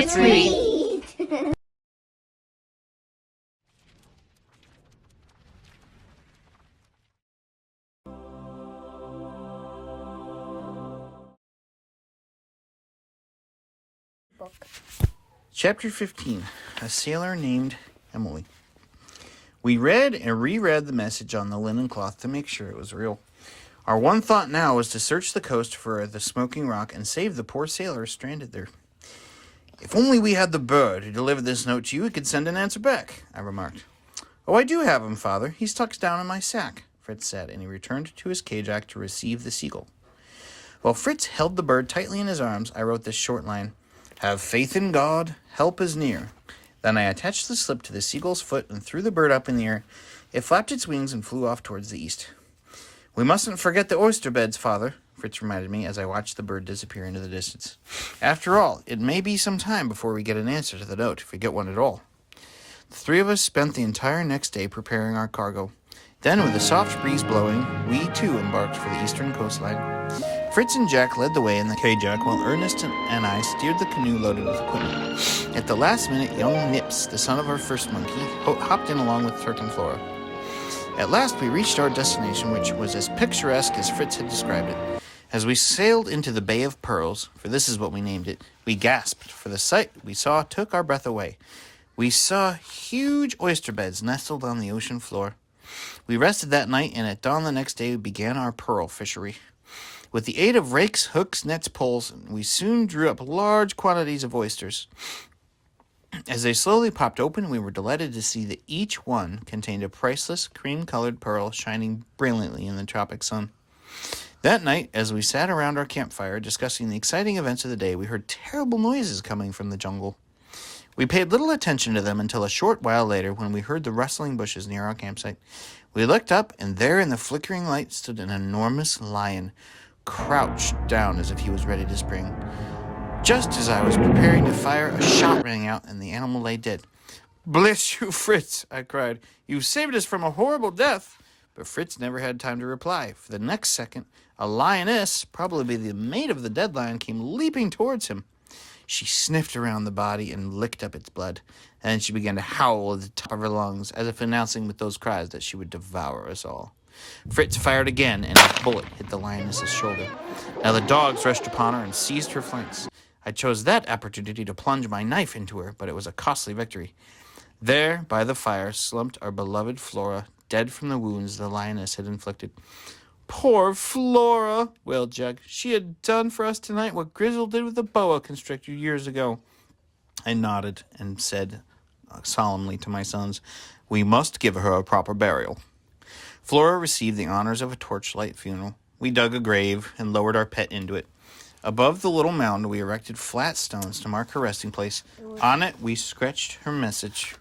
Let's read. Chapter 15. A Sailor Named Emily. We read and reread the message on the linen cloth to make sure it was real. Our one thought now was to search the coast for the smoking rock and save the poor sailors stranded there. If only we had the bird who delivered this note to you, we could send an answer back, I remarked. Oh, I do have him, Father. He's tucked down in my sack, Fritz said, and he returned to his cage to receive the seagull. While Fritz held the bird tightly in his arms, I wrote this short line, Have faith in God, help is near. Then I attached the slip to the seagull's foot and threw the bird up in the air. It flapped its wings and flew off towards the east. We mustn't forget the oyster beds, Father, Fritz reminded me as I watched the bird disappear into the distance. After all, it may be some time before we get an answer to the note, if we get one at all. The three of us spent the entire next day preparing our cargo. Then, with a soft breeze blowing, we too embarked for the eastern coastline. Fritz and Jack led the way in the Kajak, while Ernest and I steered the canoe loaded with equipment. At the last minute, young Nips, the son of our first monkey, hopped in along with Turk and Flora. At last, we reached our destination, which was as picturesque as Fritz had described it. As we sailed into the Bay of Pearls, for this is what we named it, we gasped, for the sight we saw took our breath away. We saw huge oyster beds nestled on the ocean floor. We rested that night, and at dawn the next day we began our pearl fishery. With the aid of rakes, hooks, nets, poles, we soon drew up large quantities of oysters. As they slowly popped open, we were delighted to see that each one contained a priceless, cream-colored pearl shining brilliantly in the tropic sun. That night, as we sat around our campfire discussing the exciting events of the day, we heard terrible noises coming from the jungle. We paid little attention to them until a short while later when we heard the rustling bushes near our campsite. We looked up, and there in the flickering light stood an enormous lion, crouched down as if he was ready to spring. Just as I was preparing to fire, a shot rang out, and the animal lay dead. Bless you, Fritz, I cried. You saved us from a horrible death. But Fritz never had time to reply. For the next second, a lioness, probably the mate of the dead lion, came leaping towards him. She sniffed around the body and licked up its blood. And then she began to howl at the top of her lungs, as if announcing with those cries that she would devour us all. Fritz fired again, and a bullet hit the lioness's shoulder. Now the dogs rushed upon her and seized her flanks. I chose that opportunity to plunge my knife into her, but it was a costly victory. There, by the fire, slumped our beloved Flora, dead from the wounds the lioness had inflicted. Poor Flora, wailed Jack. She had done for us tonight what Grizzle did with the boa constrictor years ago. I nodded and said solemnly to my sons, We must give her a proper burial. Flora received the honors of a torchlight funeral. We dug a grave and lowered our pet into it. Above the little mound, we erected flat stones to mark her resting place. On it, we scratched her message.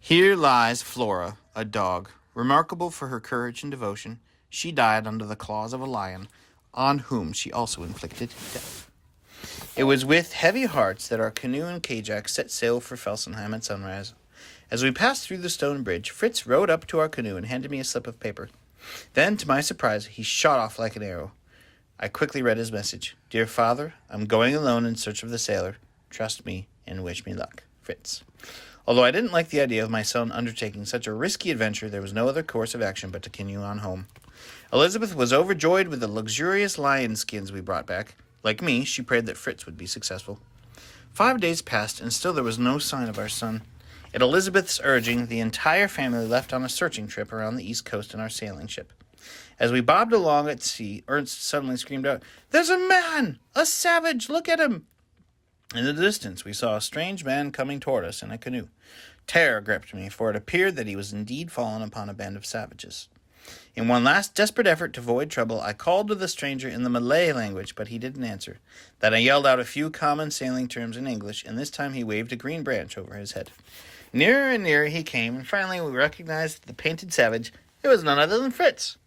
Here lies Flora, a dog, remarkable for her courage and devotion. She died under the claws of a lion, on whom she also inflicted death. It was with heavy hearts that our canoe and Kajak set sail for Felsenheim at sunrise. As we passed through the stone bridge, Fritz rode up to our canoe and handed me a slip of paper. Then, to my surprise, he shot off like an arrow. I quickly read his message. Dear Father, I'm going alone in search of the sailor. Trust me and wish me luck. Fritz. Although I didn't like the idea of my son undertaking such a risky adventure, there was no other course of action but to continue on home. Elizabeth was overjoyed with the luxurious lion skins we brought back. Like me, she prayed that Fritz would be successful. 5 days passed, and still there was no sign of our son. At Elizabeth's urging, the entire family left on a searching trip around the east coast in our sailing ship. As we bobbed along at sea, Ernst suddenly screamed out, There's a man! A savage! Look at him! In the distance, we saw a strange man coming toward us in a canoe. Terror gripped me, for it appeared that he was indeed fallen upon a band of savages. In one last desperate effort to avoid trouble, I called to the stranger in the Malay language, but he didn't answer. Then I yelled out a few common sailing terms in English, and this time he waved a green branch over his head. Nearer and nearer he came, and finally we recognized the painted savage. It was none other than Fritz.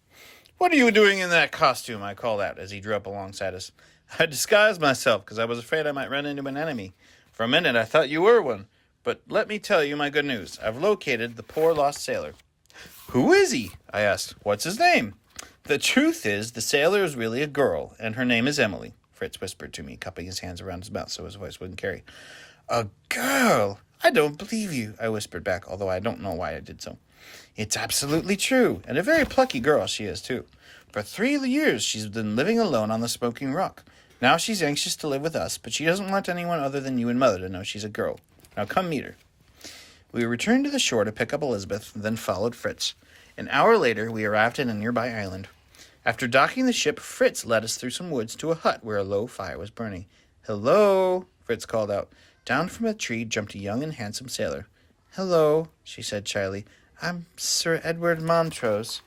What are you doing in that costume? I called out as he drew up alongside us. I disguised myself because I was afraid I might run into an enemy. For a minute I thought you were one. But let me tell you my good news. I've located the poor lost sailor. Who is he? I asked. What's his name? The truth is, the sailor is really a girl, and her name is Emily. Fritz whispered to me, cupping his hands around his mouth so his voice wouldn't carry. A girl! I don't believe you, I whispered back, although I don't know why I did so. It's absolutely true, and a very plucky girl she is, too. For 3 years she's been living alone on the Smoking Rock. Now she's anxious to live with us, but she doesn't want anyone other than you and Mother to know she's a girl. Now come meet her. We returned to the shore to pick up Elizabeth, then followed Fritz. An hour later, we arrived at a nearby island. After docking the ship, Fritz led us through some woods to a hut where a low fire was burning. Hello, Fritz called out. Down from a tree jumped a young and handsome sailor. Hello, she said shyly. I'm Sir Edward Montrose.